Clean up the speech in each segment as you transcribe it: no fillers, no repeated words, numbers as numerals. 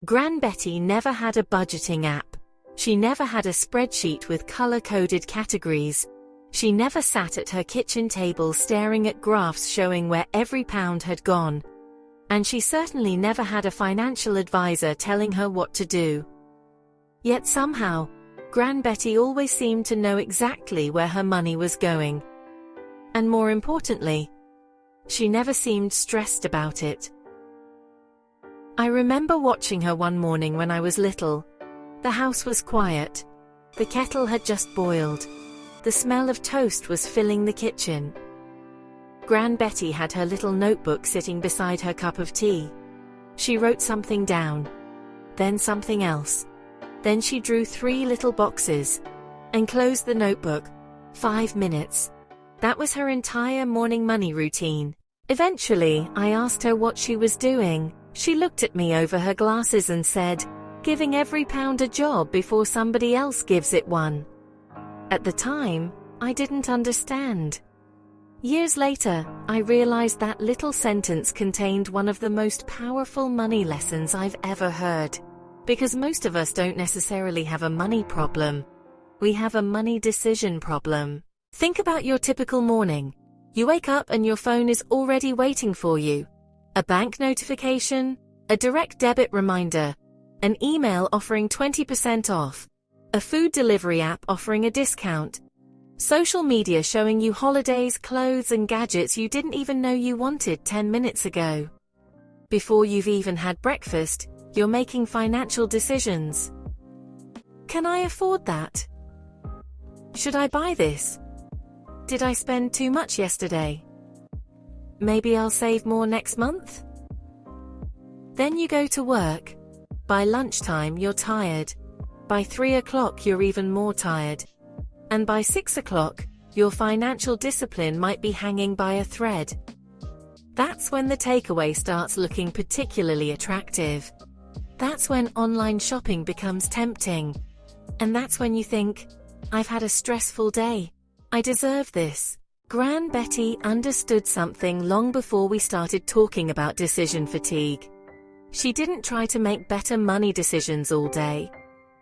Gran Betty never had a budgeting app. She never had a spreadsheet with color-coded categories. She never sat at her kitchen table staring at graphs showing where every pound had gone. And she certainly never had a financial advisor telling her what to do. Yet somehow, Gran Betty always seemed to know exactly where her money was going. And more importantly, she never seemed stressed about it. I remember watching her one morning when I was little. The house was quiet. The kettle had just boiled. The smell of toast was filling the kitchen. Gran Betty had her little notebook sitting beside her cup of tea. She wrote something down, then something else. Then she drew 3 little boxes and closed the notebook. 5 minutes. That was her entire morning money routine. Eventually, I asked her what she was doing. She looked at me over her glasses and said, "Giving every pound a job before somebody else gives it one." At the time, I didn't understand. Years later, I realized that little sentence contained one of the most powerful money lessons I've ever heard. Because most of us don't necessarily have a money problem. We have a money decision problem. Think about your typical morning. You wake up and your phone is already waiting for you. A bank notification, a direct debit reminder, an email offering 20% off, a food delivery app offering a discount, social media showing you holidays, clothes, and gadgets you didn't even know you wanted 10 minutes ago. Before you've even had breakfast, you're making financial decisions. Can I afford that? Should I buy this? Did I spend too much yesterday? Maybe I'll save more next month? Then you go to work. By lunchtime you're tired. By 3 o'clock you're even more tired. And by 6 o'clock, your financial discipline might be hanging by a thread. That's when the takeaway starts looking particularly attractive. That's when online shopping becomes tempting. And that's when you think, I've had a stressful day. I deserve this. Gran Betty understood something long before we started talking about decision fatigue. She didn't try to make better money decisions all day.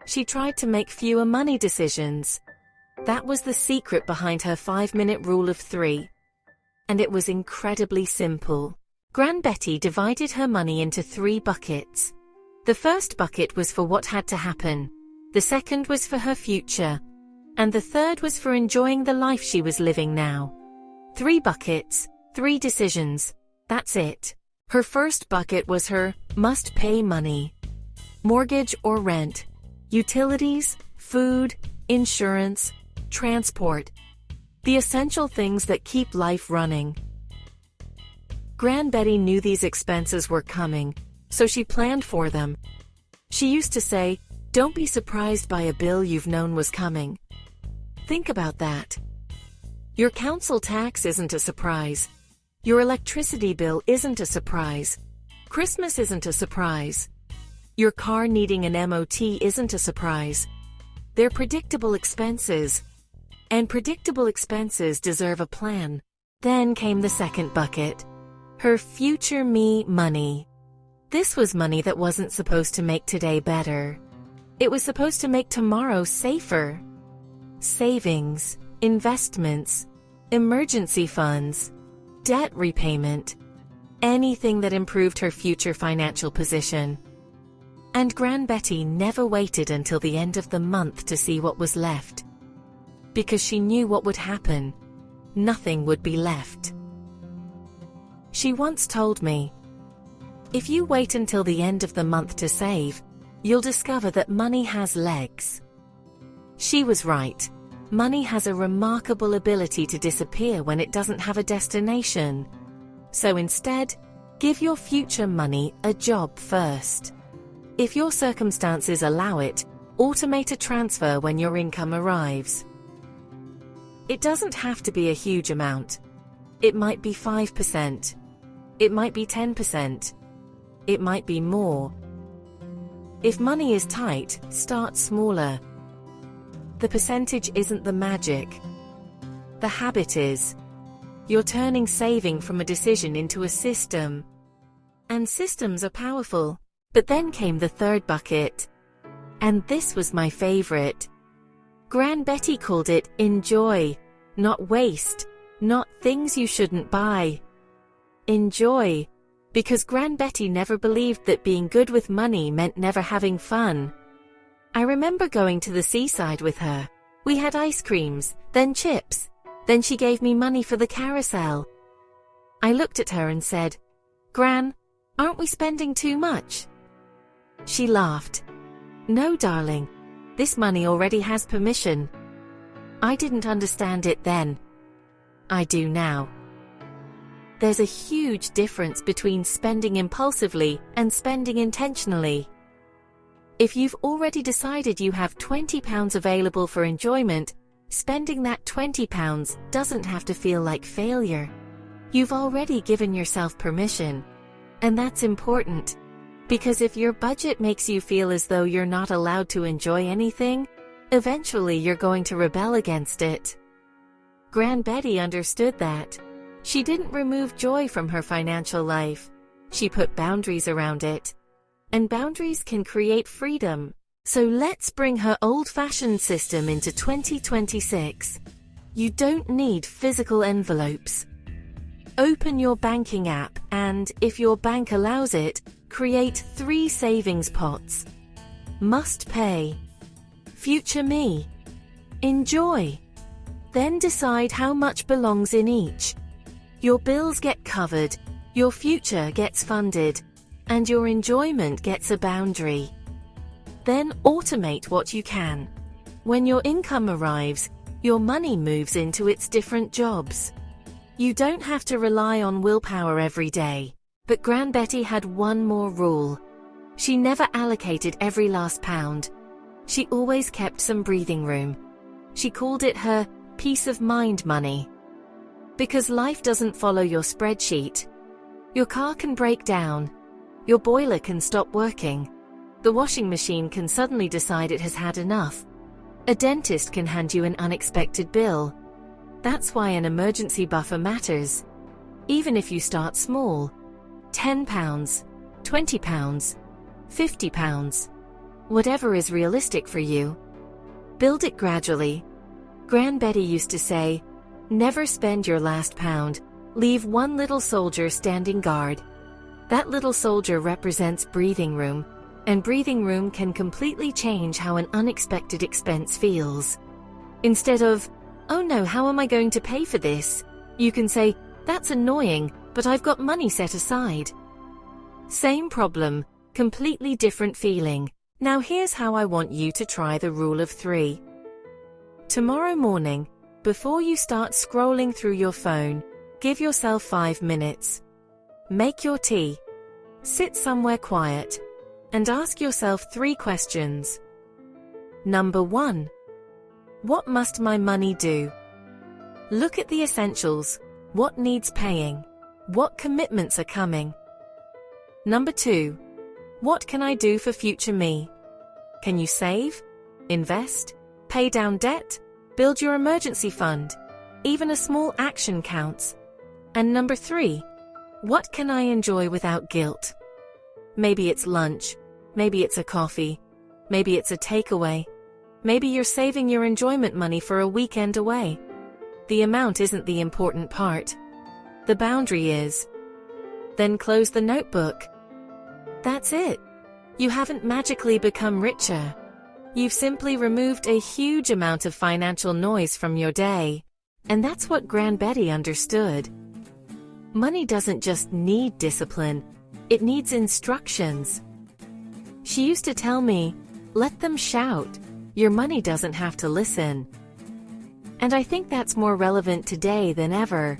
She tried to make fewer money decisions. That was the secret behind her 5-minute rule of 3. And it was incredibly simple. Gran Betty divided her money into 3 buckets. The first bucket was for what had to happen. The second was for her future. And the third was for enjoying the life she was living now. 3 buckets, 3 decisions. That's it. Her first bucket was her must-pay money. Mortgage or rent, utilities, food, insurance, transport. The essential things that keep life running. Gran Betty knew these expenses were coming, so she planned for them. She used to say, "Don't be surprised by a bill you've known was coming." Think about that. Your council tax isn't a surprise. Your electricity bill isn't a surprise. Christmas isn't a surprise. Your car needing an MOT isn't a surprise. They're predictable expenses. And predictable expenses deserve a plan. Then came the second bucket. Her future me money. This was money that wasn't supposed to make today better. It was supposed to make tomorrow safer. Savings, investments, emergency funds, debt repayment, anything that improved her future financial position. And Gran Betty never waited until the end of the month to see what was left. Because she knew what would happen. Nothing would be left. She once told me, "If you wait until the end of the month to save, you'll discover that money has legs." She was right. Money has a remarkable ability to disappear when it doesn't have a destination. So instead, give your future money a job first. If your circumstances allow it, automate a transfer when your income arrives. It doesn't have to be a huge amount. It might be 5%. It might be 10%. It might be more. If money is tight, start smaller. The percentage isn't the magic. The habit is. You're turning saving from a decision into a system. And systems are powerful. But then came the third bucket. And this was my favorite. Gran Betty called it enjoy, not waste, not things you shouldn't buy. Enjoy, because Gran Betty never believed that being good with money meant never having fun. I remember going to the seaside with her. We had ice creams, then chips, then she gave me money for the carousel. I looked at her and said, "Gran, aren't we spending too much?" She laughed. "No, darling, this money already has permission." I didn't understand it then. I do now. There's a huge difference between spending impulsively and spending intentionally. If you've already decided you have £20 available for enjoyment, spending that £20 doesn't have to feel like failure. You've already given yourself permission. And that's important. Because if your budget makes you feel as though you're not allowed to enjoy anything, eventually you're going to rebel against it. Gran Betty understood that. She didn't remove joy from her financial life. She put boundaries around it. And boundaries can create freedom. So let's bring her old-fashioned system into 2026. You don't need physical envelopes. Open your banking app and, if your bank allows it, create 3 savings pots. Must pay. Future me. Enjoy. Then decide how much belongs in each. Your bills get covered, your future gets funded, and your enjoyment gets a boundary. Then automate what you can. When your income arrives, your money moves into its different jobs. You don't have to rely on willpower every day. But Gran Betty had one more rule. She never allocated every last pound. She always kept some breathing room. She called it her peace of mind money. Because life doesn't follow your spreadsheet. Your car can break down. Your boiler can stop working. The washing machine can suddenly decide it has had enough. A dentist can hand you an unexpected bill. That's why an emergency buffer matters. Even if you start small. £10, £20, £50, whatever is realistic for you. Build it gradually. Gran Betty used to say, "Never spend your last pound, leave one little soldier standing guard." That little soldier represents breathing room, and breathing room can completely change how an unexpected expense feels. Instead of, "Oh no, how am I going to pay for this?" you can say, "That's annoying, but I've got money set aside." Same problem, completely different feeling. Now here's how I want you to try the rule of 3. Tomorrow morning, before you start scrolling through your phone, give yourself 5 minutes. Make your tea. Sit somewhere quiet. And ask yourself 3 questions. Number 1. What must my money do? Look at the essentials. What needs paying? What commitments are coming? Number 2. What can I do for future me? Can you save? Invest? Pay down debt? Build your emergency fund? Even a small action counts. And number 3. What can I enjoy without guilt? Maybe it's lunch. Maybe it's a coffee. Maybe it's a takeaway. Maybe you're saving your enjoyment money for a weekend away. The amount isn't the important part. The boundary is. Then close the notebook. That's it. You haven't magically become richer. You've simply removed a huge amount of financial noise from your day. And that's what Gran Betty understood. Money doesn't just need discipline, it needs instructions. She used to tell me, "Let them shout. Your money doesn't have to listen." And I think that's more relevant today than ever.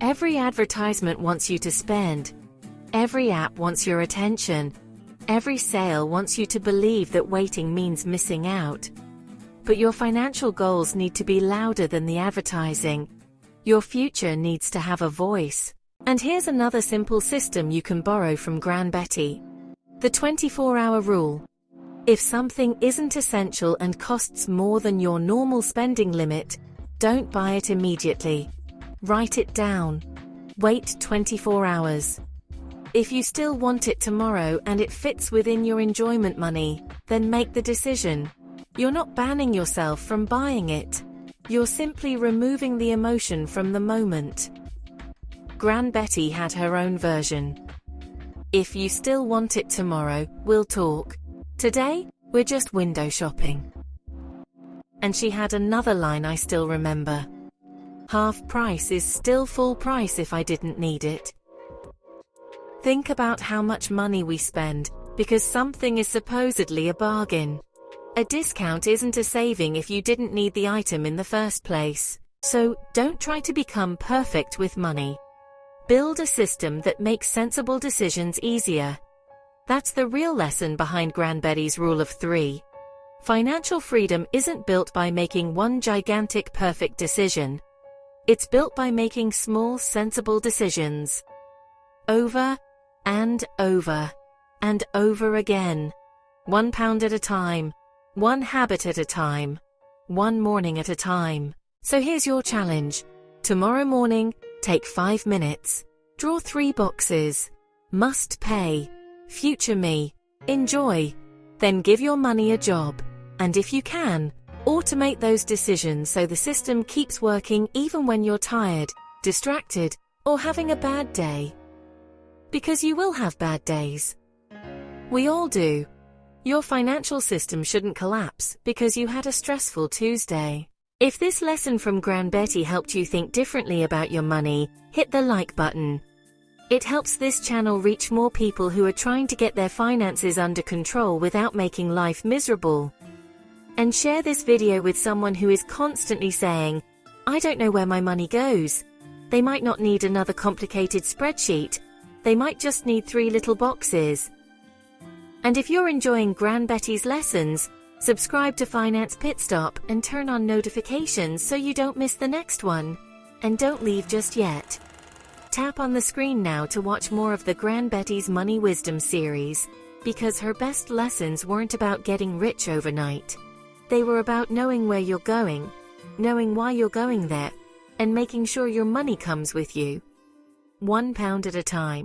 Every advertisement wants you to spend. Every app wants your attention. Every sale wants you to believe that waiting means missing out. But your financial goals need to be louder than the advertising. Your future needs to have a voice. And here's another simple system you can borrow from Gran Betty. The 24-hour rule. If something isn't essential and costs more than your normal spending limit, don't buy it immediately. Write it down. Wait 24 hours. If you still want it tomorrow and it fits within your enjoyment money, then make the decision. You're not banning yourself from buying it. You're simply removing the emotion from the moment. Gran Betty had her own version. If you still want it tomorrow, we'll talk. Today, we're just window shopping. And she had another line I still remember. Half price is still full price if I didn't need it. Think about how much money we spend, because something is supposedly a bargain. A discount isn't a saving if you didn't need the item in the first place. So, don't try to become perfect with money. Build a system that makes sensible decisions easier. That's the real lesson behind Gran Betty's rule of 3. Financial freedom isn't built by making one gigantic perfect decision. It's built by making small, sensible decisions. Over and over and over again. £1 at a time. One habit at a time. One morning at a time. So here's your challenge. Tomorrow morning, take 5 minutes. Draw 3 boxes. Must pay. Future me. Enjoy. Then give your money a job. And if you can, automate those decisions so the system keeps working even when you're tired, distracted, or having a bad day. Because you will have bad days. We all do. Your financial system shouldn't collapse because you had a stressful Tuesday. If this lesson from Gran Betty helped you think differently about your money, hit the like button. It helps this channel reach more people who are trying to get their finances under control without making life miserable. And share this video with someone who is constantly saying, I don't know where my money goes. They might not need another complicated spreadsheet. They might just need 3 little boxes. And if you're enjoying Gran Betty's lessons, subscribe to Finance Pit Stop and turn on notifications so you don't miss the next one. And don't leave just yet. Tap on the screen now to watch more of the Gran Betty's Money Wisdom series, because her best lessons weren't about getting rich overnight. They were about knowing where you're going, knowing why you're going there, and making sure your money comes with you. £1 at a time.